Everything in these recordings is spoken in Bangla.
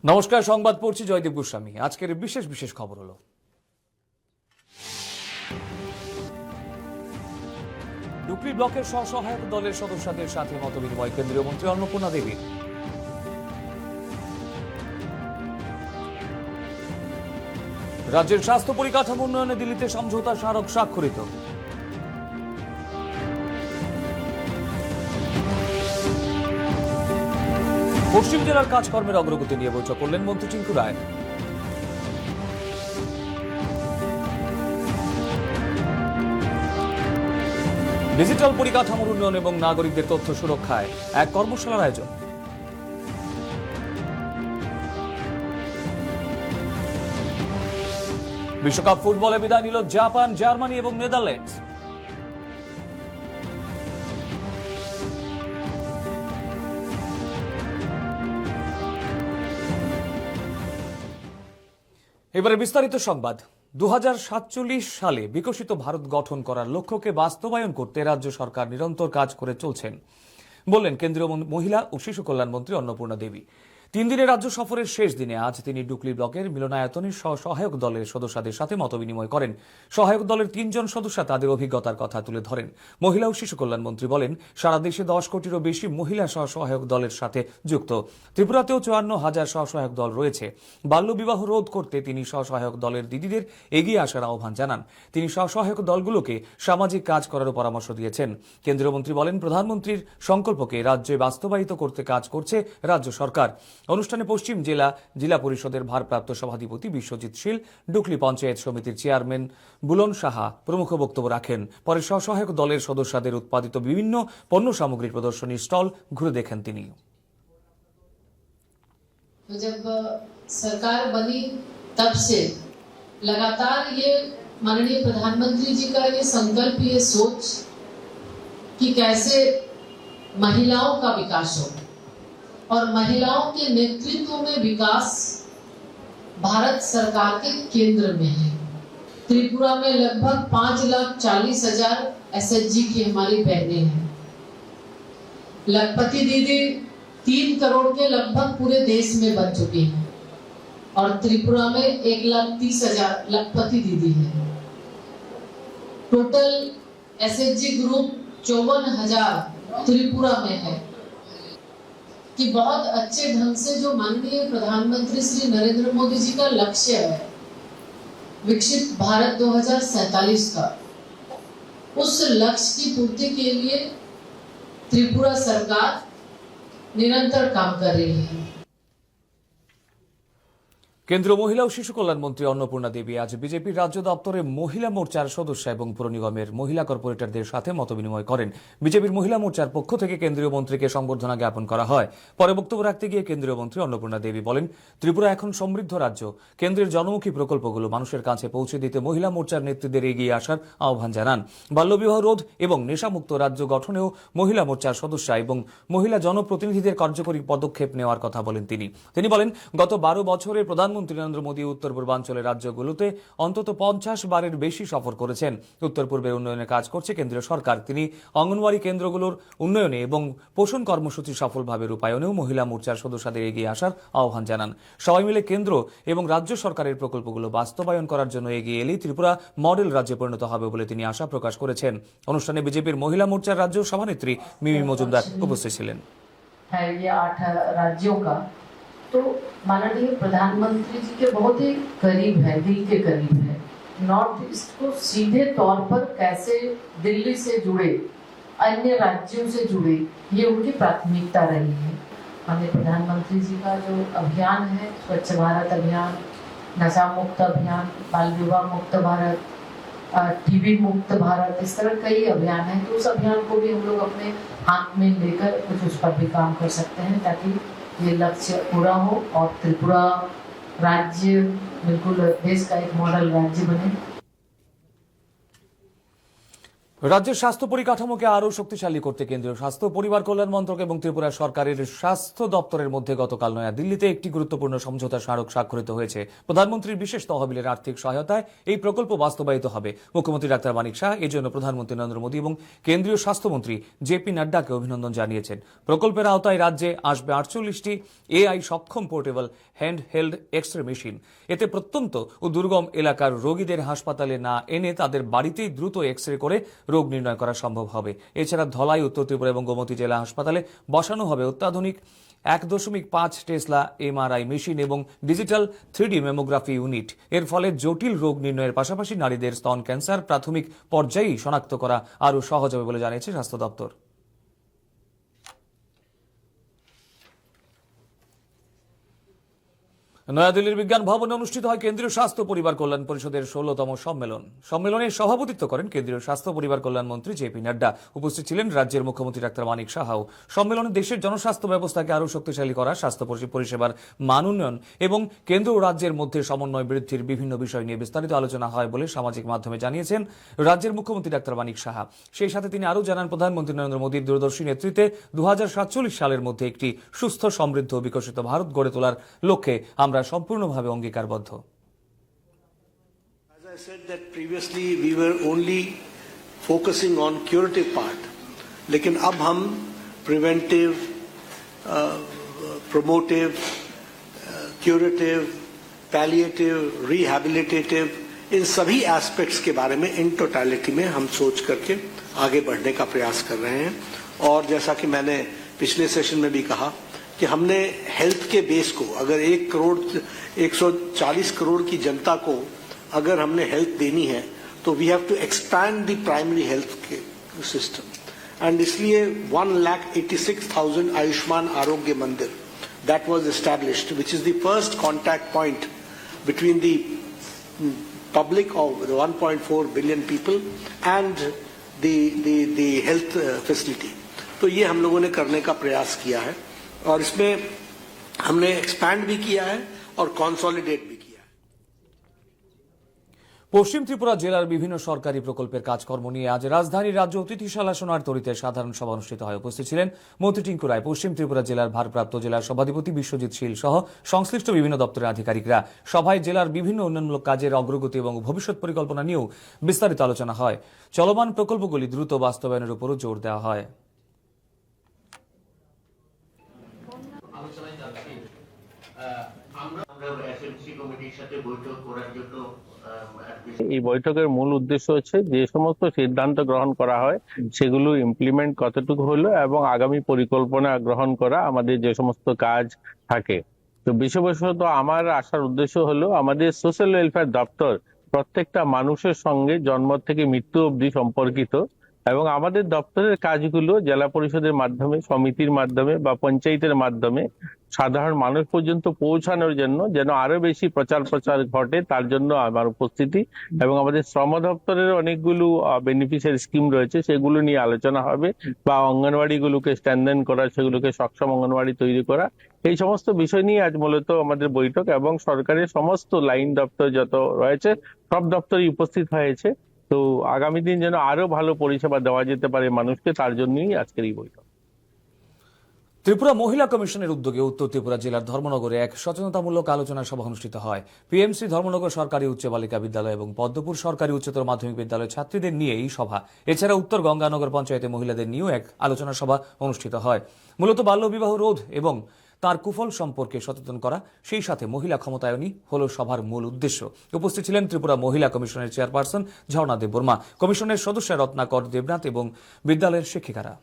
নমস্কার, সংবাদ পড়ছি জয়দীপ গোস্বামী। আজকের বিশেষ বিশেষ খবর হলো ডুকলি ব্লকের স্বসহায়ক দলের সদস্যদের সাথে মতবিনিময় কেন্দ্রীয় মন্ত্রী অন্নপূর্ণা দেবীর। রাজ্যের স্বাস্থ্য পরিকাঠামো উন্নয়নে দিল্লিতে সমঝোতা স্মারক স্বাক্ষরিত। পশ্চিম জেলার কাজকর্মের অগ্রগতি নিয়ে বৈঠক করলেন মন্ত্রী টিঙ্কু রায়। ডিজিটাল পরিকাঠামোর উন্নয়ন এবং নাগরিকদের তথ্য সুরক্ষায় এক কর্মশালার আয়োজন। বিশ্বকাপ ফুটবলে বিদায় নিল জাপান, জার্মানি এবং নেদারল্যান্ডস। এবারে বিস্তারিত সংবাদ। 2047 সালে বিকশিত ভারত গঠন করার লক্ষ্যকে বাস্তবায়ন করতে রাজ্য সরকার নিরন্তর কাজ করে চলছেন বললেন কেন্দ্রীয় মহিলা ও শিশু কল্যাণ মন্ত্রী অন্নপূর্ণা দেবী। 3 দিনের রাজ্য সফরের শেষ দিনে আজ তিনি ডুকলি ব্লকের মিলনায়তনে সহায়ক দলের সদস্যদের সাথে মতবিনিময় করেন। সহায়ক দলের 3 জন সদস্য তাদের অভিজ্ঞতার কথা তুলে ধরেন। মহিলা ও শিশু কল্যাণ মন্ত্রী বলেন, সারা দেশে 10 কোটিরও বেশি মহিলা সহায়ক দলের সাথে যুক্ত। ত্রিপুরাতেও 54,000 সহায়ক দল রয়েছে। বাল্যবিবাহ রোধ করতে তিনি সহায়ক দলের দিদিদের এগিয়ে আসার আহ্বান জানান। তিনি সহায়ক দলগুলোকে সামাজিক কাজ করারও পরামর্শ দিয়েছেন। কেন্দ্রীয় মন্ত্রী বলেন, প্রধানমন্ত্রীর সংকল্পকে রাজ্যে বাস্তবায়িত করতে কাজ করছে রাজ্য সরকার। অনুষ্ঠানে পশ্চিম জেলা পরিষদের ভারপ্রাপ্ত সভাধিপতি বিশ্বজিৎ শীল, ডুকলি পঞ্চায়েত সমিতির চেয়ারম্যান বুলন সাহা প্রমুখ বক্তব্য রাখেন। পরে সহায়ক দলের সদস্যদের উৎপাদিত বিভিন্ন পণ্য সামগ্রীর প্রদর্শনী স্টল ঘুরে দেখেন তিনি। जब सरकार बनी तब से लगातार ये माननीय प्रधानमंत्री जी का ये संकल्प, ये सोच कि कैसे महिलाओं का विकास हो और महिलाओं के नेतृत्व में विकास भारत सरकार के केंद्र में है। त्रिपुरा में लगभग 5,40,000 एसएचजी की हमारी बहनें हैं। लखपति दीदी 3 करोड़ के लगभग पूरे देश में बन चुकी हैं और त्रिपुरा में 1,30,000 लखपति दीदी है। टोटल एसएचजी ग्रुप 54,000 त्रिपुरा में है कि बहुत अच्छे ढंग से जो माननीय प्रधानमंत्री श्री नरेंद्र मोदी जी का लक्ष्य है विकसित भारत 2047 का, उस लक्ष्य की पूर्ति के लिए त्रिपुरा सरकार निरंतर काम कर रही है। কেন্দ্রীয় মহিলা ও শিশু কল্যাণ মন্ত্রী অন্নপূর্ণা দেবী আজ বিজেপির রাজ্য দপ্তরে মহিলা মোর্চার সদস্য এবং পুর নিগমের মহিলা কর্পোরেটরদের সাথে মতবিনিময় করেন। বিজেপির মহিলা মোর্চার পক্ষ থেকে কেন্দ্রীয় মন্ত্রীকে সংবর্ধনা জ্ঞাপন করা হয়। পরে বক্তব্য রাখতে গিয়ে কেন্দ্রীয় মন্ত্রী অন্নপূর্ণা দেবী বলেন, ত্রিপুরা এখন সমৃদ্ধ রাজ্য। কেন্দ্রের জনমুখী প্রকল্পগুলো মানুষের কাছে পৌঁছে দিতে মহিলা মোর্চার নেতৃত্বের এগিয়ে আসার আহ্বান জানান। বাল্যবিবাহ রোধ এবং নেশামুক্ত রাজ্য গঠনেও মহিলা মোর্চার সদস্য এবং মহিলা জনপ্রতিনিধিদের কার্যকরী পদক্ষেপ নেওয়ার কথা বলেন তিনি বলেন, গত 12 বছরে প্রধানমন্ত্রী নরেন্দ্র মোদী উত্তর পূর্বাঞ্চলের রাজ্যগুলোতে অন্তত 50 বারের বেশি সফর করেছেন। উত্তর পূর্বের উন্নয়নে কাজ করছে কেন্দ্রীয় সরকার। তিনি অঙ্গনওয়াড়ি কেন্দ্রগুলোর উন্নয়নে এবং পোষণ কর্মসূচি সফলভাবে রূপায়ণেও মহিলা মোর্চার সদস্যদের এগিয়ে আসার আহ্বান জানান। সবাই মিলে কেন্দ্র এবং রাজ্য সরকারের প্রকল্পগুলো বাস্তবায়ন করার জন্য এগিয়ে এলেই ত্রিপুরা মডেল রাজ্যে পরিণত হবে বলে তিনি আশা প্রকাশ করেছেন। অনুষ্ঠানে বিজেপির মহিলা মোর্চার রাজ্য সভানেত্রী মিমি মজুমদার উপস্থিত ছিলেন। ये 8 राज्यों का तो माननीय प्रधानमंत्री जी के बहुत ही करीब है, दिल के करीब है। नॉर्थ ईस्ट को सीधे तौर पर कैसे दिल्ली से जुड़े, अन्य राज्यों से जुड़े, ये उनकी प्राथमिकता रही है। माननीय प्रधानमंत्री जी का जो अभियान है, स्वच्छ भारत अभियान, नशा मुक्त अभियान, बाल विवाह मुक्त भारत, टीबी मुक्त भारत, इस तरह कई अभियान हैं। तो उस अभियान को भी हम लोग अपने हाथ में लेकर कुछ उस पर भी काम कर सकते हैं ताकि ये लक्ष्य पूरा हो और त्रिपुरा राज्य बिल्कुल देश का एक मॉडल राज्य बने। রাজ্যের স্বাস্থ্য পরিকাঠামোকে আরও শক্তিশালী করতে কেন্দ্রীয় স্বাস্থ্য পরিবার কল্যাণ মন্ত্রক এবং ত্রিপুরা সরকারের স্বাস্থ্য দপ্তরের মধ্যে গতকাল নয়াদিল্লিতে একটি গুরুত্বপূর্ণ সমঝোতা স্মারক স্বাক্ষরিত হয়েছে। প্রধানমন্ত্রীর বিশেষ তহবিলের আর্থিক সহায়তায় এই প্রকল্প বাস্তবায়িত হবে। মুখ্যমন্ত্রী ডাক্তার মানিক শাহ এজন্য প্রধানমন্ত্রী নরেন্দ্র মোদী এবং কেন্দ্রীয় স্বাস্থ্যমন্ত্রী জেপি নাড্ডাকে অভিনন্দন জানিয়েছেন। প্রকল্পের আওতায় রাজ্যে আসবে 48টি এআই সক্ষম portable hand held x ray machine. এতে প্রত্যন্ত ও দুর্গম এলাকার রোগীদের হাসপাতালে না এনে তাদের বাড়িতেই দ্রুত এক্স-রে করে রোগ নির্ণয় করা সম্ভব হবে। এছাড়া ধলাই, উত্তর ত্রিপুরা এবং গোমতী জেলা হাসপাতালে বসানো হবে অত্যাধুনিক 1.5 টেসলা এমআরআই মেশিন এবং ডিজিটাল 3D মেমোগ্রাফি ইউনিট। এর ফলে জটিল রোগ নির্ণয়ের পাশাপাশি নারীদের স্তন ক্যান্সার প্রাথমিক পর্যায়েই শনাক্ত করা আরও সহজ হবে বলে জানিয়েছে স্বাস্থ্য দপ্তর। নয়াদিল্লির বিজ্ঞান ভবনে অনুষ্ঠিত হয় কেন্দ্রীয় স্বাস্থ্য পরিবার কল্যাণ পরিষদের 16তম সম্মেলন। সম্মেলনে সভাপতিত্ব করেন কেন্দ্রীয় স্বাস্থ্য পরিবার কল্যাণ মন্ত্রী জেপি নাড্ডা। উপস্থিত ছিলেন রাজ্যের মুখ্যমন্ত্রী ডাক্তার মানিক শাহও। সম্মেলনে দেশের জনস্বাস্থ্য ব্যবস্থাকে আরও শক্তিশালী করা, স্বাস্থ্য পরিষেবার মান উন্নয়ন এবং কেন্দ্র ও রাজ্যের মধ্যে সমন্বয় বৃদ্ধির বিভিন্ন বিষয় নিয়ে বিস্তারিত আলোচনা হয় বলে সামাজিক মাধ্যমে জানিয়েছেন রাজ্যের মুখ্যমন্ত্রী ডাক্তার মানিক শাহ। সেই সাথে তিনি আরও জানান, প্রধানমন্ত্রী নরেন্দ্র মোদীর দূরদর্শী নেতৃত্বে 2047 সালের মধ্যে একটি সুস্থ, সমৃদ্ধ ও বিকশিত ভারত গড়ে তোলার লক্ষ্যে আমরা সম্পূর্ণভাবে অঙ্গীকারবদ্ধ। As I said that previously we were only focusing on curative part, लेकिन अब हम preventive, promotive, curative, palliative, rehabilitative इन सभी एस्पेक्ट्स के बारे में इन टोटलिटी में हम सोच करके आगे बढ़ने का प्रयास कर रहे हैं। और जैसा कि मैंने पिछले सेशन में भी कहा कि हमने हेल्थ के बेस को अगर 140 करोड़ की जनता को अगर हमने हेल्थ देनी है तो we have to expand the primary health system and इसलिए 1,86,000 Ayushman Arogya Mandir that was established which is the first contact point between the public of the 1.4 billion people and the health facility। तो ये हम लोगों ने करने का प्रयास किया है और इसमें हमने एक्सपैंड भी किया है और कंसोलिडेट भी किया है। পশ্চিম ত্রিপুরা জেলার বিভিন্ন সরকারি প্রকল্পের কাজকর্ম নিয়ে আজ রাজধানীর রাজ্য অতিথিশালা সোনারতরীতে সাধারণ সভা অনুষ্ঠিত হয়। উপস্থিত ছিলেন মন্ত্রী টিঙ্কু রায়, পশ্চিম ত্রিপুরা জেলার ভারপ্রাপ্ত জেলার সভাধিপতি বিশ্বজিৎ শীল সহ সংশ্লিষ্ট বিভিন্ন দপ্তরের আধিকারিকরা। সভায় জেলার বিভিন্ন উন্নয়নমূলক কাজের অগ্রগতি এবং ভবিষ্যৎ পরিকল্পনা নিয়েও বিস্তারিত আলোচনা হয়। চলমান প্রকল্পগুলি দ্রুত বাস্তবায়নের উপরও জোর দেওয়া হয়। এই বৈঠকের মূল উদ্দেশ্য হচ্ছে যে সমস্ত সিদ্ধান্ত গ্রহণ করা হয় সেগুলো ইমপ্লিমেন্ট কতটুকু হলো এবং আগামী পরিকল্পনা গ্রহণ করা আমাদের যে সমস্ত কাজ থাকে। তো বিশেষত আমার আসার উদ্দেশ্য হলো আমাদের সোশ্যাল ওয়েলফেয়ার দপ্তর প্রত্যেকটা মানুষের সঙ্গে জন্ম থেকে মৃত্যু অবধি সম্পর্কিত এবং আমাদের দপ্তরের কাজগুলো জেলা পরিষদের মাধ্যমে, সমিতির মাধ্যমে বা পঞ্চায়েতের মাধ্যমে সাধারণ মানুষ পর্যন্ত পৌঁছানোর জন্য যেন আরো বেশি প্রচার ঘটে তার জন্য আমার উপস্থিতি এবং আমাদের শ্রম দপ্তরের অনেকগুলো বেনিফিশিয়ারি স্কিম রয়েছে সেগুলো নিয়ে আলোচনা হবে বা অঙ্গনওয়াড়িগুলোকে স্ট্রেনথেন করা, সেগুলোকে সক্ষম অঙ্গনওয়াড়ি তৈরি করা, এই সমস্ত বিষয় নিয়ে আজ মূলত আমাদের বৈঠক এবং সরকারের সমস্ত লাইন দপ্তর যত রয়েছে সব দপ্তরই উপস্থিত হয়েছে। তো আগামী দিন যেন আরো ভালো পরিষেবা দেওয়া যেতে পারে মানুষকে, তার জন্যই আজকের এই বৈঠক। ত্রিপুরা মহিলা কমিশনের উদ্যোগে উত্তর ত্রিপুরা জেলার ধর্মনগরে এক সচেতনতামূলক আলোচনা সভা অনুষ্ঠিত হয়। পিএমসি ধর্মনগর সরকারি উচ্চ বালিকা বিদ্যালয় এবং পদ্মপুর সরকারি উচ্চতর মাধ্যমিক বিদ্যালয়ের ছাত্রীদের নিয়ে এই সভা। এছাড়া উত্তর গঙ্গানগর পঞ্চায়েতে মহিলাদের নিয়েও এক আলোচনা সভা অনুষ্ঠিত হয়। মূলত বাল্যবিবাহ রোধ এবং তার কুফল সম্পর্কে সচেতন করা, সেই সাথে মহিলা ক্ষমতায়নই হল সভার মূল উদ্দেশ্য। উপস্থিত ছিলেন ত্রিপুরা মহিলা কমিশনের চেয়ারপারসন ঝর্ণা দেববর্মা, কমিশনের সদস্য রত্নাকর দেবনাথ এবং বিদ্যালয়ের শিক্ষিকারা।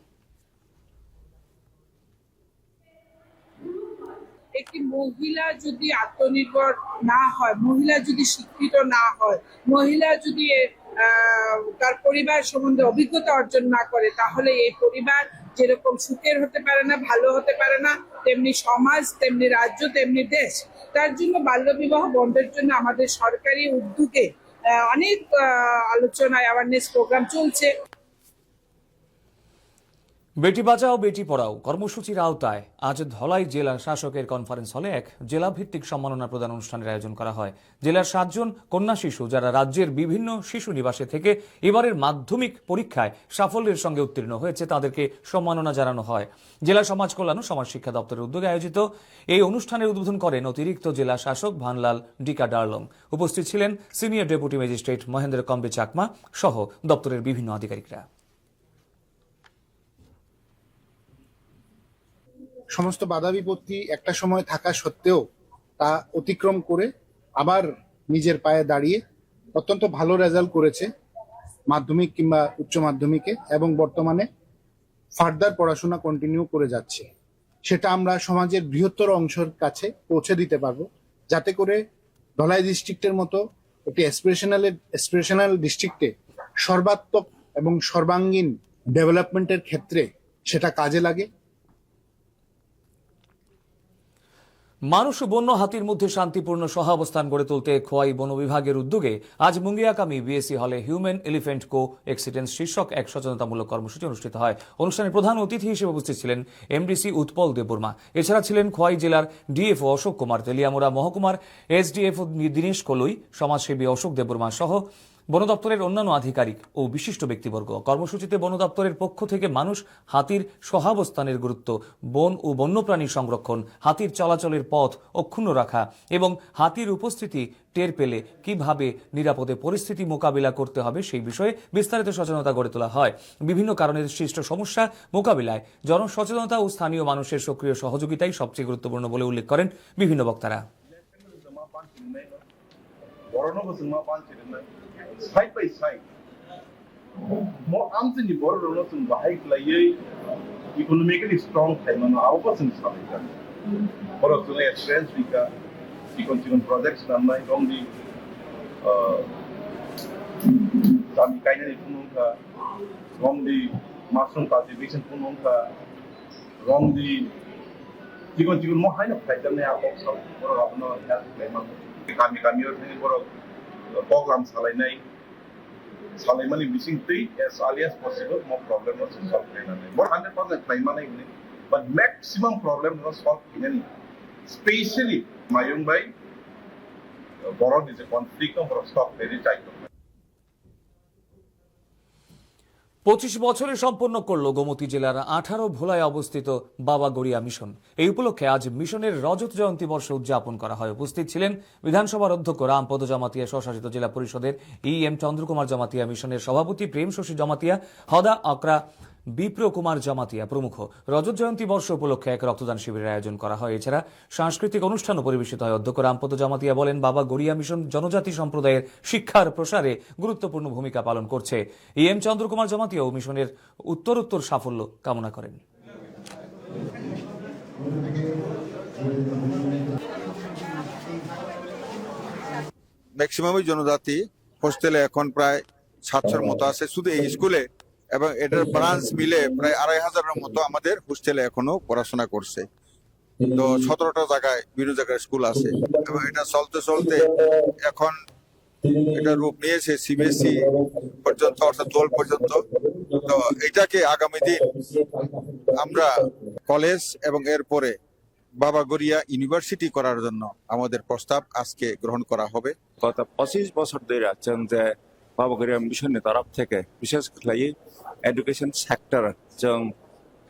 একটি মহিলা যদি আত্মনির্ভর না হয়, মহিলা যদি শিক্ষিত না হয়, মহিলা যদি তার পরিবার সম্বন্ধে অভিজ্ঞতা অর্জন না করে, তাহলে এই পরিবার যেরকম সুখের হতে পারে না, ভালো হতে পারে না, তেমনি সমাজ, তেমনি রাজ্য, তেমনি দেশ। তার জন্য বাল্যবিবাহ বন্ধের জন্য আমাদের সরকারি উদ্যোগে অনেক আলোচনা, অ্যাওয়ারনেস প্রোগ্রাম চলছে। বেটি বাঁচাও বেটি পড়াও কর্মসূচির আওতায় আজ ধলাই জেলা শাসকের কনফারেন্স হলে এক জেলা ভিত্তিক সম্মাননা প্রদান অনুষ্ঠানের আয়োজন করা হয়। জেলার 7 জন কন্যা শিশু যারা রাজ্যের বিভিন্ন শিশু নিবাসে থেকে এবারের মাধ্যমিক পরীক্ষায় সাফল্যের সঙ্গে উত্তীর্ণ হয়েছে তাদেরকে সম্মাননা জানানো হয়। জেলা সমাজ কল্যাণ ও সমাজ শিক্ষা দপ্তরের উদ্যোগে আয়োজিত এই অনুষ্ঠানের উদ্বোধন করেন অতিরিক্ত জেলা শাসক ভানলাল ডিকা ডার্লং। উপস্থিত ছিলেন senior deputy magistrate Mahendra Kombe Chakma সহ দপ্তরের বিভিন্ন আধিকারিকরা। সমস্ত বাধা বিপত্তি একটা সময় থাকা সত্ত্বেও তা অতিক্রম করে আবার নিজের পায়ে দাঁড়িয়ে অত্যন্ত ভালো রেজাল্ট করেছে মাধ্যমিক কিংবা উচ্চ মাধ্যমিকে, এবং বর্তমানে ফার্দার পড়াশোনা কন্টিনিউ করে যাচ্ছে। সেটা আমরা সমাজের বৃহত্তর অংশের কাছে পৌঁছে দিতে পারবো, যাতে করে ধলাই ডিস্ট্রিক্টের মতো একটি এসপিরেশনাল ডিস্ট্রিক্টে সর্বাত্মক এবং সর্বাঙ্গীন ডেভেলপমেন্টের ক্ষেত্রে সেটা কাজে লাগে। মানুষ ও বন্য হাতির মধ্যে শান্তিপূর্ণ সহাবস্থান গড়ে তুলতে খোয়াই বন বিভাগের উদ্যোগে আজ মুঙ্গিয়াকামি বিএসসি হলে হিউম্যান এলিফ্যান্ট কো এক্সিডেন্স শীর্ষক এক সচেতনতামূলক কর্মসূচি অনুষ্ঠিত হয়। অনুষ্ঠানে প্রধান অতিথি হিসেবে উপস্থিত ছিলেন এমডিসি উৎপল দেববর্মা। এছাড়া ছিলেন খোয়াই জেলার ডিএফও অশোক কুমার, তেলিয়ামুড়া মহকুমার এসডিএফও দীনেশ কলুই, সমাজসেবী অশোক দেববর্মা সহ বন দপ্তরের অন্যান্য আধিকারিক ও বিশিষ্ট ব্যক্তিবর্গ। কর্মসূচিতে বন দপ্তরের পক্ষ থেকে মানুষ হাতির সহাবস্থানের গুরুত্ব, বন ও বন্যপ্রাণী সংরক্ষণ, হাতির চলাচলের পথ অক্ষুণ্ণ রাখা এবং হাতির উপস্থিতি টের পেলে কিভাবে নিরাপদে পরিস্থিতি মোকাবিলা করতে হবে সেই বিষয়ে বিস্তারিত সচেতনতা গড়ে তোলা হয়। বিভিন্ন কারণে সৃষ্ট সমস্যা মোকাবিলায় জনসচেতনতা ও স্থানীয় মানুষের সক্রিয় সহযোগিতাই সবচেয়ে গুরুত্বপূর্ণ বলে উল্লেখ করেন বিভিন্ন বক্তারা। Side by side, more arms in the border or not in the hike like economically strong time on our person is coming. For us to experience we can projects done by on the some kind of from the mushroom cultivation from the more high of time than they are also for our health kami or for program Salimani missing 3 as early as possible, more problem was solved. More 100% claim money, but maximum problem was solved in any. Especially my young boy, borrowed is a conflict of stock very tight. 25 বছরে সম্পন্ন করল গোমতী জেলার 18 ভোলায় অবস্থিত বাবা গড়িয়া মিশন। এই উপলক্ষে আজ মিশনের রজত জয়ন্তী বর্ষ উদযাপন করা হয়। উপস্থিত ছিলেন বিধানসভার অধ্যক্ষ রামপদ জমাতিয়া, স্বশাসিত জেলা পরিষদের এম চন্দ্রকুমার জমাতিয়া, মিশনের সভাপতি প্রেম শশী জমাতিয়া, হদা আকরা বিপ্র কুমার জমাতিয়া প্রমুখ। রজত জয়ন্তী বর্ষ উপলক্ষে এক রক্তদান শিবিরের আয়োজন করা হয়। এছাড়া সাংস্কৃতিক অনুষ্ঠানও পরিবেশিত হয়। অধ্যক্ষ রামপদ জমাতিয়া বলেন, বাবা গড়িয়া মিশন জনজাতি সম্প্রদায়ের শিক্ষার প্রসারে গুরুত্বপূর্ণ ভূমিকা পালন করছে। এম চন্দ্রকুমার জমাতিয়া ও মিশনের উত্তরোত্তর সাফল্য কামনা করেন। ম্যাক্সিমামই জনজাতি হোস্টেলে এখন প্রায় 700-র মতো আছে শুধু এই স্কুলে, এবং এটার ব্রাঞ্চ মিলে প্রায় 2500-এর মতো আমাদের হোস্টেলে এখনো পড়াশোনা করছে। তো 17টা জায়গায় বিভিন্ন জায়গায় স্কুল আছে, এবং এটা চলতে চলতে এখন এটা রূপ নিয়েছে সিবিএসই পর্যন্ত, অর্থাৎ 12 পর্যন্ত। তো এটাকে আগামী দিন আমরা কলেজ এবং এরপরে বাবা গড়িয়া ইউনিভার্সিটি করার জন্য আমাদের প্রস্তাব আজকে গ্রহণ করা হবে। গত 25 বছর ধরে যে বাবা গড়িয়া মিশনের তরফ থেকে বিশেষ করে এডুকেশন সেক্টর जों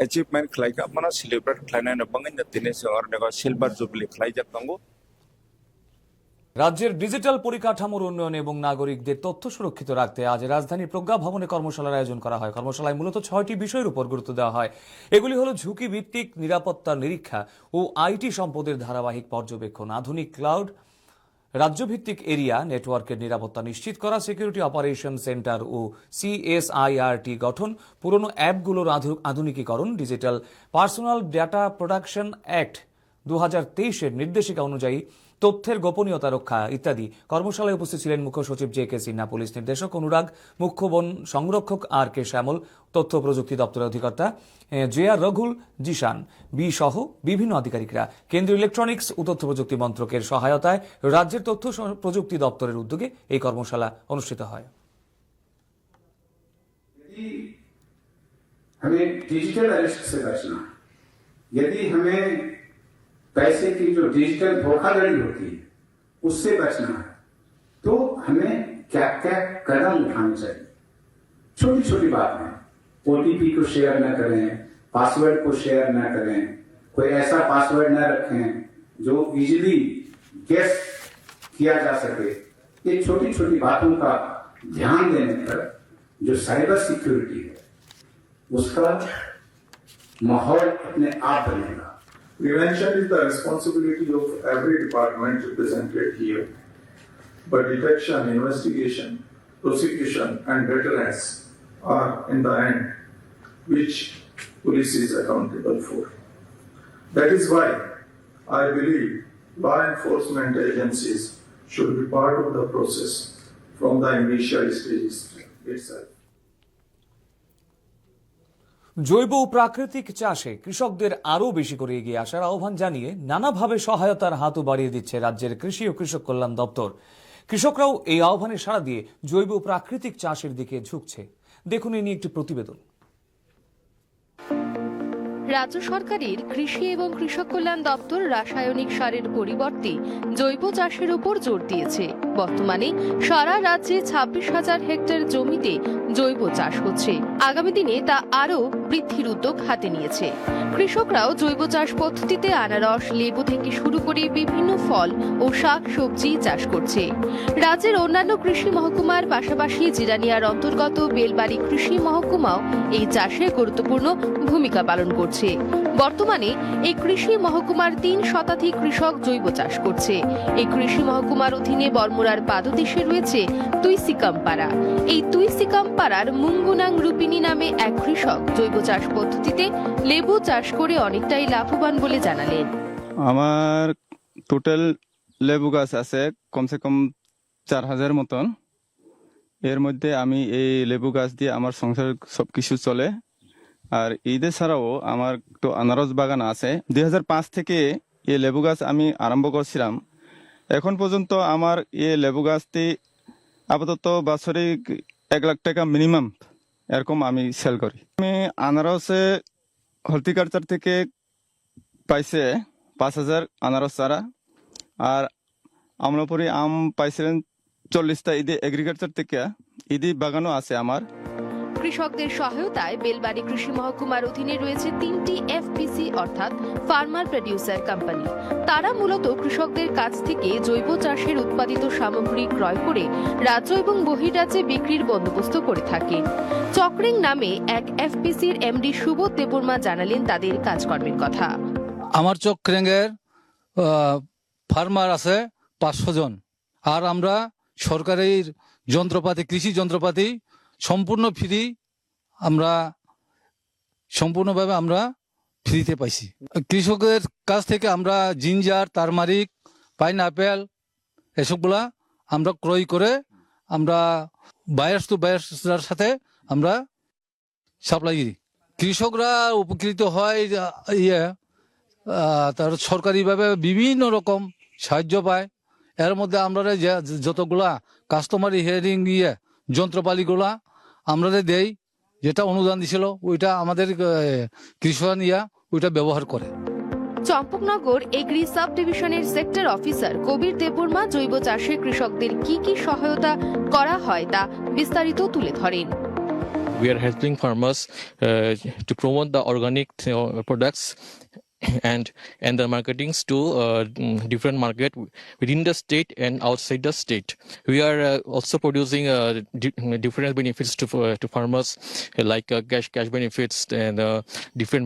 एचिभमेन्ट खालायगा माना सेलिब्रेट खालायनानै बाङैनो दिनै जों आरो सिलभार जुबली खालायजानांगौ। রাজ্যের ডিজিটাল পরিকাঠামোর উন্নয়ন এবং নাগরিকদের তথ্য সুরক্ষিত রাখতে আজ রাজধানীর প্রজ্ঞা ভবনে কর্মশালার আয়োজন করা হয়। কর্মশালায় মূলত 6টি বিষয়ের উপর গুরুত্ব দেওয়া হয়। এগুলি হলো ঝুঁকি ভিত্তিক নিরাপত্তার নিরীক্ষা ও আইটি সম্পদের ধারাবাহিক পর্যবেক্ষণ, আধুনিক ক্লাউড, রাজ্যভিত্তিক এরিয়া নেটওয়ার্কের নিরাপত্তা নিশ্চিত করা, সিকিউরিটি অপারেশন সেন্টার ও সিএসআইআরটি গঠন, পুরনো অ্যাপগুলোর আধুনিকীকরণ, digital personal data protection act 2023-এর নির্দেশিকা অনুযায়ী তথ্যের গোপনীয়তা রক্ষা ইত্যাদি। কর্মশালায় উপস্থিত ছিলেন মুখ্য সচিব জে.কে. সিনহা, পুলিশ নির্দেশক অনুরাগ, মুখ্য বন সংরক্ষক আর.কে. শ্যামল, তথ্য প্রযুক্তি দপ্তরের অধিকর্তা জে.আর. রঘুল জিশান বি সহ বিভিন্ন আধিকারিকরা। কেন্দ্রীয় ইলেকট্রনিক্স ও তথ্য প্রযুক্তি মন্ত্রকের সহায়তায় রাজ্যের তথ্য প্রযুক্তি দপ্তরের উদ্যোগে এই কর্মশালা অনুষ্ঠিত হয়। हमें डिजिटल अरेस्ट से बचना है। यदि हमें पैसे की जो डिजिटल धोखाधड़ी होती है उससे बचना है तो हमें क्या क्या कदम उठाने चाहिए। छोटी छोटी बात है, ओटीपी को शेयर न करें, पासवर्ड को शेयर न करें, कोई ऐसा पासवर्ड न रखें जो इजीली गेस किया जा सके। ये छोटी छोटी बातों का ध्यान देने पर जो साइबर सिक्योरिटी है उसका माहौल अपने आप बनेगा। Prevention is the responsibility of every department represented here. But detection, investigation, prosecution, and deterrence are in the end which police is accountable for. That is why I believe law enforcement agencies should be part of the process from the initial stages itself. জৈব ও প্রাকৃতিক চাষে কৃষকদের আরও বেশি করে এগিয়ে আসার আহ্বান জানিয়ে নানাভাবে সহায়তার হাতও বাড়িয়ে দিচ্ছে রাজ্যের কৃষি ও কৃষক কল্যাণ দপ্তর। কৃষকরাও এই আহ্বানে সাড়া দিয়ে জৈব ও প্রাকৃতিক চাষের দিকে ঝুঁকছে। দেখুন এ নিয়ে একটি প্রতিবেদন। রাজ্য সরকারের কৃষি এবং কৃষক কল্যাণ দপ্তর রাসায়নিক সারের পরিবর্তে জৈব চাষের উপর জোর দিয়েছে। বর্তমানে সারা রাজ্যে 26,000 হেক্টর জমিতে জৈব চাষ হচ্ছে। আগামী দিনে তা আরও বৃদ্ধির উদ্যোগ হাতে নিয়েছে। কৃষকরাও জৈব চাষ পদ্ধতিতে আনারস, লেবু থেকে শুরু করে বিভিন্ন ফল ও শাক সবজি চাষ করছে। রাজ্যের অন্যান্য কৃষি মহকুমার পাশাপাশি জিরানিয়ার অন্তর্গত বেলবাড়ি কৃষি মহকুমাও এই চাষে গুরুত্বপূর্ণ ভূমিকা পালন করছে। বর্তমানে এই কৃষি মহকুমার 3 শতাধিক কৃষক জৈব চাষ করছে। এই কৃষি মহকুমার অধীনে বর্মুরার পাদদেশে রয়েছে তুইসিকাম পাড়া। এই তুইসিকাম পাড়ার মুঙ্গুনাং রূপিনী নামে এক কৃষক জৈব চাষ পদ্ধতিতে লেবু চাষ করে অনেকটাই লাভবান বলে জানালেন। আমার টোটাল লেবু গাছ আছে কমসে কম 4,000 মতন। এর মধ্যে আমি এই লেবু গাছ দিয়ে আমার সংসার সবকিছু চলে। আর ঈদের ছাড়াও আমার তো আনারস বাগান আছে। 2005 থেকে এই লেবু গাছ আমি আরম্ভ করছিলাম। এখন পর্যন্ত আমার এই লেবু গাছটি আপাতত বাৎসরিক 1 লাখ টাকা মিনিমাম এরকম আমি সেল করি। আমি আনারসে হর্টিকালচার থেকে পাইছে 5,000 আনারস চারা, আর আমলাপুরি আম পাইছিলেন 40টা। ঈদে এগ্রিকালচার থেকে ঈদি বাগানও আছে আমার। কৃষকদের সহায়তায় বেলবাড়ি কৃষি মহকুমার অধীনে রয়েছে 3টি এফপিসি অর্থাৎ ফার্মার প্রডিউসার কোম্পানি। তারা মূলত কৃষকদের কাছ থেকে জৈব চাষের উৎপাদিত সামগ্রী ক্রয় করে রাজ্য এবং বহির্রাজ্যে বিক্রির বন্দোবস্ত করে থাকে। চক্রিং নামে এক এফপিসির এমডি সুবোধ দেববর্মা জানালেন তাদের কাজকর্মের কথা। আমার চক্রিংয়ের ফার্মার আছে 500 জন, আর আমরা সরকারের যন্ত্রপাতি, কৃষি যন্ত্রপাতি সম্পূর্ণ ফ্রি, আমরা সম্পূর্ণভাবে আমরা ফ্রিতে পাইছি। কৃষকের কাছ থেকে আমরা জিঞ্জার, টারমারিক, পাইনঅ্যাপেল এসবগুলা আমরা ক্রয় করে আমরা বায়ার্স টু বায়ার্সের সাথে আমরা সাপ্লাই দিই। কৃষকরা উপকৃত হয় তার সরকারিভাবে বিভিন্ন রকম সাহায্য পায়। এর মধ্যে আমরা যতগুলা কাস্টমারি হিয়ারিং যন্ত্রপাতিগুলা আমরা দেই, যেটা অনুদান দিছিল ওইটা আমাদের কৃষক ওইটা ব্যবহার করে। চম্পকনগর এগ্রি সাব ডিভিশনের সেক্টর অফিসার কবির দেববর্মা জৈব চাষে কৃষকদের কি কি সহায়তা করা হয় তা বিস্তারিত তুলে ধরেন। We are helping farmers to promote the organic products and the marketings to different market within the state and outside the state. We are also producing different benefits to farmers like cash benefits and different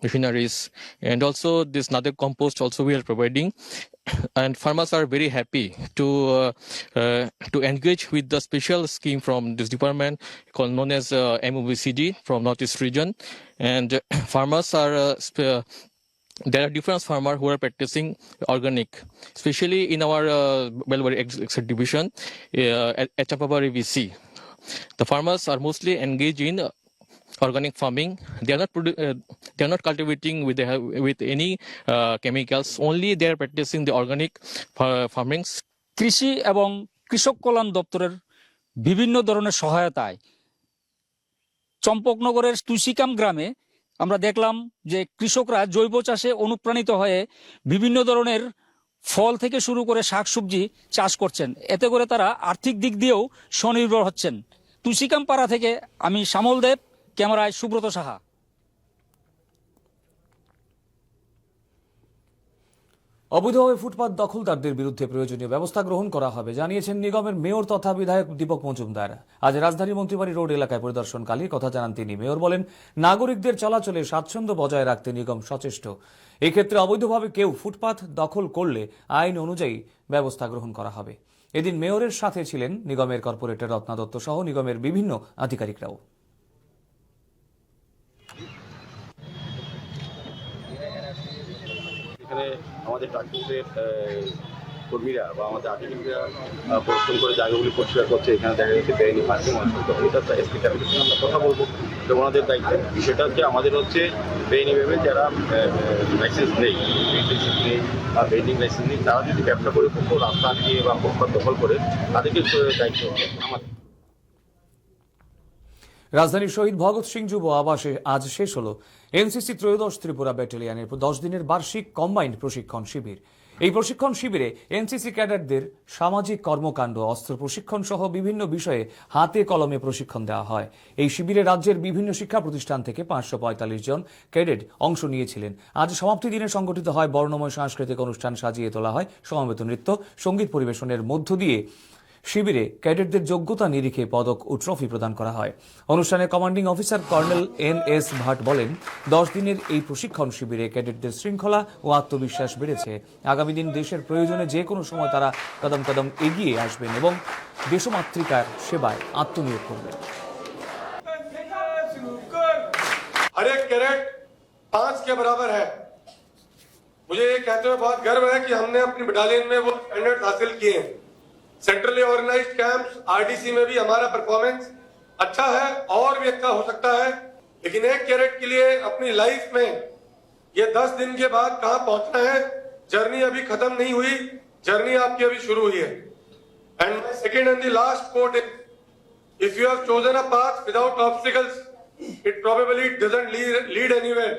machineries, and also this another compost also we are providing. And farmers are very happy to engage with the special scheme from this department called known as MOBCD from Northeast region. And farmers are there are different farmers who are practicing organic, especially in our Belbari division at Chapabari VC. The farmers are mostly engaged in organic farming. They are not cultivating with any chemicals. Only they are practicing the organic farming. কৃষি এবং কৃষক কল্যাণ দপ্তরের বিভিন্ন ধরনের সহায়তায় চম্পকনগরের তুলসিকাম গ্রামে আমরা দেখলাম যে কৃষকরা জৈব চাষে অনুপ্রাণিত হয়ে বিভিন্ন ধরনের ফল থেকে শুরু করে শাকসবজি চাষ করছেন। এতে করে তারা আর্থিক দিক দিয়েও স্বনির্ভর হচ্ছেন। তুলসিকাম পাড়া থেকে আমি শ্যামল দেব, ক্যামেরায় সুব্রত সাহা। অবৈধভাবে ফুটপাত দখলদারদের বিরুদ্ধে প্রয়োজনীয় ব্যবস্থা গ্রহণ করা হবে জানিয়েছেন নিগমের মেয়র তথা বিধায়ক দীপক মজুমদার। আজ রাজধানী মন্ত্রীবাড়ি রোড এলাকায় পরিদর্শনকালে কথা জানান তিনি। মেয়র বলেন, নাগরিকদের চলাচলে স্বাচ্ছন্দ্য বজায় রাখতে নিগম সচেষ্ট। এক্ষেত্রে অবৈধভাবে কেউ ফুটপাত দখল করলে আইন অনুযায়ী ব্যবস্থা গ্রহণ করা হবে। এদিন মেয়রের সাথে ছিলেন নিগমের কর্পোরেটর রত্না দত্ত সহ নিগমের বিভিন্ন আধিকারিকরাও। এখানে আমাদের ট্রাফিকের কর্মীরা বা আমাদের আধিকারিকরা পরিশ্রম করে জায়গাগুলি পরিষ্কার করছে। এখানে দেখা যাচ্ছে বেআইনি পার্কিং অঞ্চল, এটা তো এসপি ট্রাফিকের সঙ্গে আমরা কথা বলবো, তো ওনাদের দায়িত্ব। বিষয়টা হচ্ছে আমাদের হচ্ছে বেআইনিভাবে যারা লাইসেন্স নেই, নেই বা বেন্ডিং লাইসেন্স নেই, তারা যদি ব্যবসা করে কোথাও রাস্তা আটকিয়ে বা ফুটপাত দখল করে, তাদেরকে দায়িত্ব আমাদের। রাজধানীর শহীদ ভগৎ সিং যুব আবাসে আজ শেষ হল এনসিসি ত্রয়োদশ ত্রিপুরা ব্যাটালিয়নের 10 দিনের বার্ষিক কম্বাইন্ড প্রশিক্ষণ শিবির। এই প্রশিক্ষণ শিবিরে এনসিসি ক্যাডেটদের সামাজিক কর্মকাণ্ড, অস্ত্র প্রশিক্ষণ সহ বিভিন্ন বিষয়ে হাতে কলমে প্রশিক্ষণ দেওয়া হয়। এই শিবিরে রাজ্যের বিভিন্ন শিক্ষা প্রতিষ্ঠান থেকে 545 জন ক্যাডেট অংশ নিয়েছিলেন। আজ সমাপ্তি দিনে সংগঠিত হয় বর্ণময় সাংস্কৃতিক অনুষ্ঠান, সাজিয়ে তোলা হয় সমবেত নৃত্য, সঙ্গীত পরিবেশনের মধ্য দিয়ে শিবিরে ক্যাডেটদের যোগ্যতা নিরিখে পদক ও ট্রফি প্রদান করা হয়। অনুষ্ঠানে commanding officer colonel NS Bhat বলেন, 10 দিনের এই প্রশিক্ষণ শিবিরে ক্যাডেটদের শৃঙ্খলা ও আত্মবিশ্বাস বেড়েছে। আগামী দিন দেশের প্রয়োজনে যে কোনো সময় তারা কদম কদম এগিয়ে আসবেন এবং দেশমাতৃকার সেবায় আত্মনিয়োগ করবেন। हर एक कैडेट 5 के बराबर है। मुझे ये कहते हुए बहुत गर्व है कि हमने अपनी बटालियन में वो स्टैंडर्ड हासिल किए हैं। सेंट्रली ऑर्गेनाइज्ड कैंप्स आरडीसी में भी हमारा परफॉर्मेंस अच्छा है और भी अच्छा हो सकता है, लेकिन एक कैडेट के लिए अपनी लाइफ में ये 10 दिन के बाद कहां पहुंचना है, जर्नी अभी खत्म नहीं हुई, जर्नी आपकी अभी शुरू हुई है। And second and the last quote, if you have chosen a path without obstacles, it probably doesn't lead anywhere.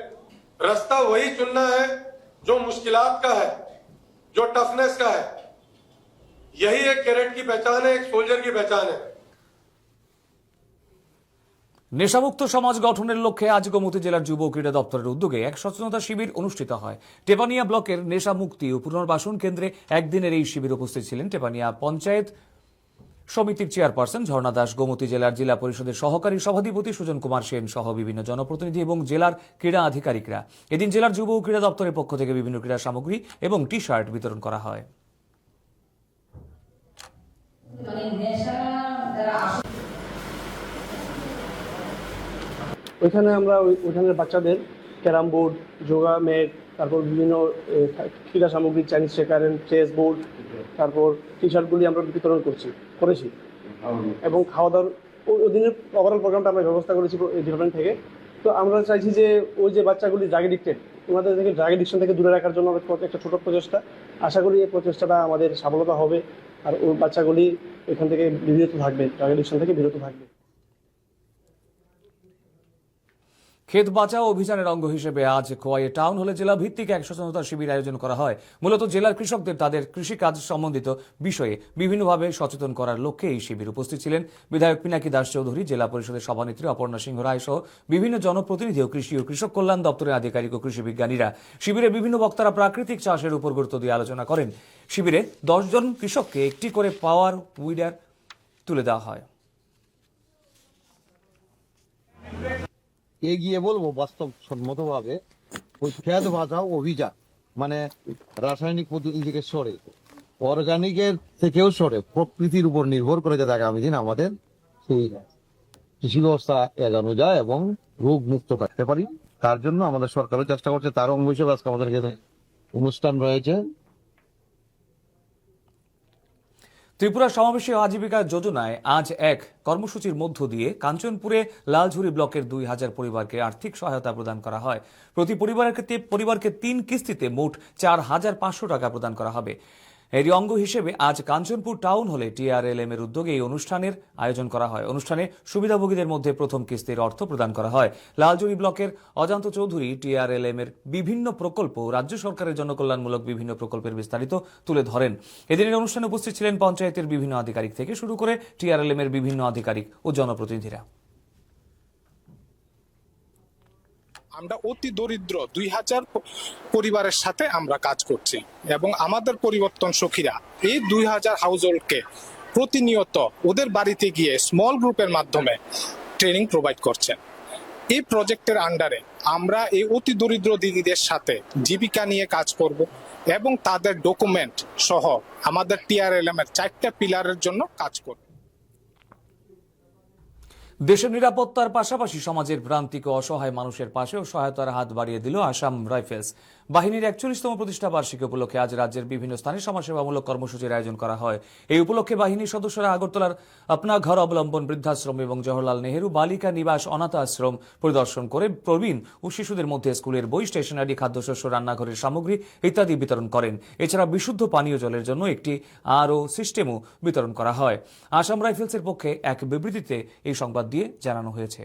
रास्ता वही चुनना है जो मुश्किलात का है, जो टफनेस का है। यही एक कैडेट की पहचान है, एक सोल्जर की पहचान है। নেশামুক্ত সমাজ গঠনের লক্ষ্যে আজ গোমতী জেলার যুব ক্রীড়া দপ্তরের উদ্যোগে এক সচেতনতা শিবির অনুষ্ঠিত হয়। টেপানিয়া ব্লকের নেশা মুক্তি ও পুনর্বাসন কেন্দ্রে একদিনের এই শিবির উপস্থিত ছিলেন টেপানিয়া পঞ্চায়েত সমিতির চেয়ারপারসন ঝর্ণা দাস, গোমতী জেলার জেলা পরিষদের সহকারী সভাধিপতি সুজন কুমার সেন সহ বিভিন্ন জনপ্রতিনিধি এবং জেলার ক্রীড়া আধিকারিকরা। এদিন জেলার যুব ক্রীড়া দপ্তরের পক্ষ থেকে বিভিন্ন ক্রীড়া সামগ্রী এবং টি-শার্ট বিতরণ করা হয়। ওইখানে আমরা ওইখানের বাচ্চাদের ক্যারাম বোর্ড, যোগা ম্যাট, তারপর বিভিন্ন ক্রীড়া সামগ্রী, চাইনিজ শেখার, চেস বোর্ড, তারপর টি শার্টগুলি আমরা বিতরণ করেছি এবং খাওয়া দাওয়ার ওই দিনের ওভারঅল প্রোগ্রামটা আমরা ব্যবস্থা করেছি ডিপার্টমেন্ট থেকে। তো আমরা চাইছি যে ওই যে বাচ্চাগুলি ড্রাগ এডিক্টেড, ওনাদের থেকে ড্রাগ এডিকশন থেকে দূরে রাখার জন্য একটা ছোট প্রচেষ্টা। আশা করি এই প্রচেষ্টাটা আমাদের সফলতা হবে আর ওই বাচ্চাগুলি এখান থেকে বিরত থাকবে, ড্রাগ এডিকশন থেকে বিরত থাকবে। ক্ষেত বাঁচাও অভিযানের অঙ্গ হিসেবে আজ খোয়াইয়ে টাউন হলে জেলা ভিত্তিক এক সচেতনতা শিবির আয়োজন করা হয়। মূলত জেলার কৃষকদের তাদের কৃষিকাজ সম্বন্ধিত বিষয়ে বিভিন্নভাবে সচেতন করার লক্ষ্যে এই শিবির উপস্থিত ছিলেন বিধায়ক পিনাকি দাস চৌধুরী, জেলা পরিষদের সভানেত্রী অপর্ণা সিংহ রায় সহ বিভিন্ন জনপ্রতিনিধি ও কৃষি ও কৃষক কল্যাণ দপ্তরের আধিকারিক ও কৃষি বিজ্ঞানীরা। শিবিরে বিভিন্ন বক্তারা প্রাকৃতিক চাষের উপর গুরুত্ব দিয়ে আলোচনা করেন। শিবিরে 10 জন কৃষককে একটি করে পাওয়ার উইডার তুলে দেওয়া হয়। এগিয়ে বলবো বাস্তবসম্মতভাবে ওই খেত বাঁচাও অভিযান, মানে রাসায়নিক পদ্ধতি থেকে সরে অর্গানিকের থেকেও সরে প্রকৃতির উপর নির্ভর করে যাতে আগামী দিন আমাদের সেই কৃষি ব্যবস্থা এগানো যায় এবং রোগ মুক্ত থাকতে পারি। তার জন্য আমাদের সরকারও চেষ্টা করছে, তার অঙ্গ হিসেবে আজকে আমাদের এখানে অনুষ্ঠান রয়েছে। ত্রিপুরা সমাবেশী আজীবিকা যোজনায় আজ এক কর্মসূচির মধ্য দিয়ে কাঞ্চনপুরে লালঝুরি ব্লকের 2000 পরিবারকে আর্থিক সহায়তা প্রদান করা হয়। প্রতি পরিবারকে 3 কিস্তিতে মোট 4500 টাকা প্রদান করা হবে। এরই অঙ্গ হিসেবে আজ কাঞ্চনপুর টাউন হলে TRLM এর উদ্যোগে এই অনুষ্ঠানের আয়োজন করা হয়। অনুষ্ঠানে সুবিধাভোগীদের মধ্যে প্রথম কিস্তির অর্থ প্রদান করা হয়। লালজুড়ি ব্লকের অজান্ত চৌধুরী TRLM এর বিভিন্ন প্রকল্প, রাজ্য সরকারের জনকল্যাণমূলক বিভিন্ন প্রকল্পের বিস্তারিত তুলে ধরেন। এদিনের অনুষ্ঠানে উপস্থিত ছিলেন পঞ্চায়েতের বিভিন্ন আধিকারিক থেকে শুরু করে TRLM এর বিভিন্ন আধিকারিক ও জনপ্রতিনিধিরা। আমরা অতি দরিদ্র 2000 পরিবারের সাথে আমরা কাজ করছি এবং আমাদের পরিবর্তন সখীরা এই 2000 হাউসহোল্ডকে প্রতিনিয়ত ওদের বাড়িতে গিয়ে স্মল গ্রুপের মাধ্যমে ট্রেনিং প্রোভাইড করছেন। এই প্রজেক্টের আন্ডারে আমরা এই অতি দরিদ্র দিদিদের সাথে জীবিকা নিয়ে কাজ করব এবং তাদের ডকুমেন্ট সহ আমাদের TRLM এর 4টা পিলারের জন্য কাজ করব। দেশের নিরাপত্তার পাশাপাশি সমাজের প্রান্তিক ও অসহায় মানুষের পাশেও সহায়তার হাত বাড়িয়ে দিল আসাম রাইফেলস। বাহিনীর 41তম প্রতিষ্ঠা বার্ষিকী উপলক্ষে আজ রাজ্যের বিভিন্ন স্থানে সমাজসেবামূলক কর্মসূচির আয়োজন করা হয়। এই উপলক্ষে বাহিনীর সদস্যরা আগরতলার আপনা ঘর অবলম্বন বৃদ্ধাশ্রম এবং জওহরলাল নেহেরু বালিকা নিবাস অনাথ আশ্রম পরিদর্শন করে প্রবীণ ও শিশুদের মধ্যে স্কুলের বই, স্টেশনারি, খাদ্যশস্য, রান্নাঘরের সামগ্রী ইত্যাদি বিতরণ করেন। এছাড়া বিশুদ্ধ পানীয় জলের জন্য একটি RO সিস্টেমও বিতরণ করা হয়। আসাম রাইফেলসের পক্ষে এক বিবৃতিতে এই সংবাদ দিয়ে জানানো হয়েছে।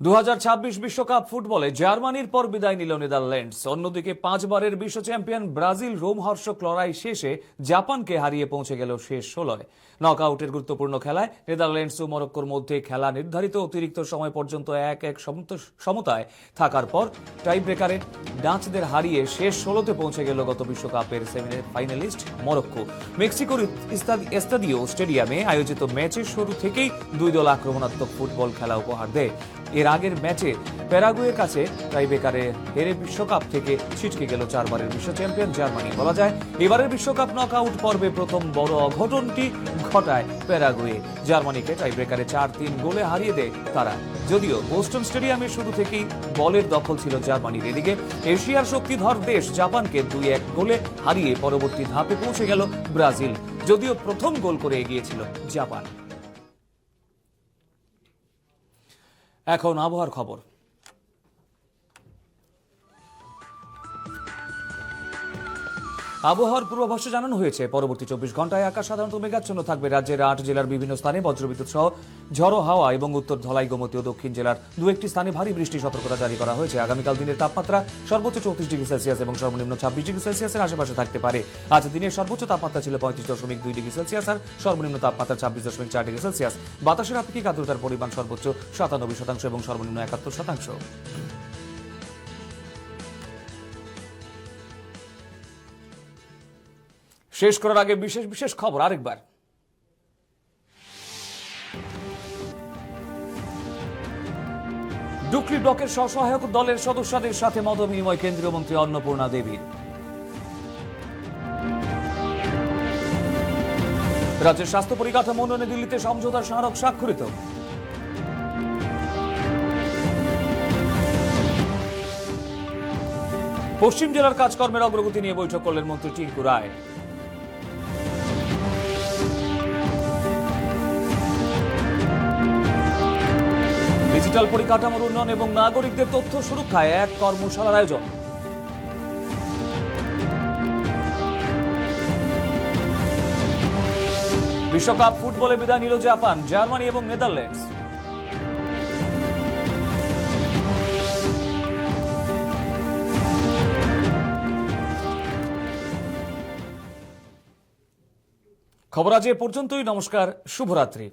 2026 বিশ্বকাপ ফুটবলে জার্মানির পর বিদায় নিল নেদারল্যান্ডস। অন্যদিকে 5 বারের বিশ্ব চ্যাম্পিয়ন ব্রাজিল রোমহর্ষক লড়াই শেষে জাপানকে হারিয়ে পৌঁছে গেল শেষ 16-য়। নকআউটের গুরুত্বপূর্ণ খেলায় নেদারল্যান্ডস ও মরক্কোর মধ্যে খেলা নির্ধারিত অতিরিক্ত সময় পর্যন্ত 1-1 সমতায় থাকার পর টাই ব্রেকারে ডাচদের হারিয়ে শেষ 16তে পৌঁছে গেল গত বিশ্বকাপের সেমিফাইনালিস্ট মরক্কো। মেক্সিকোর এস্তাদিও স্টেডিয়ামে আয়োজিত ম্যাচের শুরু থেকেই দুই দল আক্রমণাত্মক ফুটবল খেলা উপহার দেয়। এর আগের ম্যাচে প্যারাগুয়ের কাছে টাইব্রেকারে হেরে বিশ্বকাপ থেকে ছিটকে গেল 4 বারের বিশ্ব চ্যাম্পিয়ন জার্মানি। বলা যায় এবারের বিশ্বকাপ নকআউট পর্বে প্রথম বড় অঘটনটি ঘটায় প্যারাগুয়ে। জার্মানিকে টাইব্রেকারে 4-3 গোলে হারিয়ে দেয় তারা। যদিও বোস্টন স্টেডিয়ামে শুরু থেকেই বলের দখল ছিল জার্মানির। এদিকে এশিয়ার শক্তিধর দেশ জাপানকে 2-1 গোলে হারিয়ে পরবর্তী ধাপে পৌঁছে গেল ব্রাজিল। যদিও প্রথম গোল করে এগিয়েছিল জাপান। এখন আবহাওয়ার খবর। আবহাওয়ার পূর্বাভাসে জানানো হয়েছে পরবর্তী 24 ঘন্টায় আকাশ সাধারণত মেঘাচ্ছন্ন থাকবে। রাজ্যের 8 জেলার বিভিন্ন স্থানে বজ্রবিদ্যুৎ সহ ঝড়ো হাওয়া এবং উত্তর ধলাই, গোমতী ও দক্ষিণ জেলার 2-1টি স্থানে ভারী বৃষ্টির সতর্কতা জারি করা হয়েছে। আগামীকাল দিনের তাপমাত্রা সর্বোচ্চ 34 ডিগ্রি সেলসিয়াস এবং সর্বনিম্ন 26 ডিগ্রি সেলসিয়াসের আশেপাশে থাকতে পারে। আজ দিনের সর্বোচ্চ তাপমাত্রা ছিল 35.2 ডিগ্রি সেলসিয়াস আর সর্বনিম্ন তাপমাত্রা 26.4 ডিগ্রি সেলসিয়াস। বাতাসের আপেক্ষিক আর্দ্রতার পরিমাণ সর্বোচ্চ 97% এবং সর্বনিম্ন 71%। শেষ করার আগে বিশেষ খবর আরেকবার। ডুকলি ব্লকের স্বসহায়ক দলের সদস্যদের সাথে মত বিনিময় কেন্দ্রীয় মন্ত্রী অন্নপূর্ণা দেবীর। রাজ্যের স্বাস্থ্য পরিকাঠামো উন্নয়নে দিল্লিতে সমঝোতার স্মারক স্বাক্ষরিত। পশ্চিম জেলার কাজকর্মের অগ্রগতি নিয়ে বৈঠক করলেন মন্ত্রী টিঙ্কু রায়। ডিজিটাল পরিকাঠামোর উন্নয়ন এবং নাগরিকদের তথ্য সুরক্ষায় এক কর্মশালার আয়োজন। বিশ্বকাপ ফুটবলে বিদায় নিল জাপান, জার্মানি এবং নেদারল্যান্ডস। খবর আজ এ পর্যন্তই। নমস্কার, শুভরাত্রি।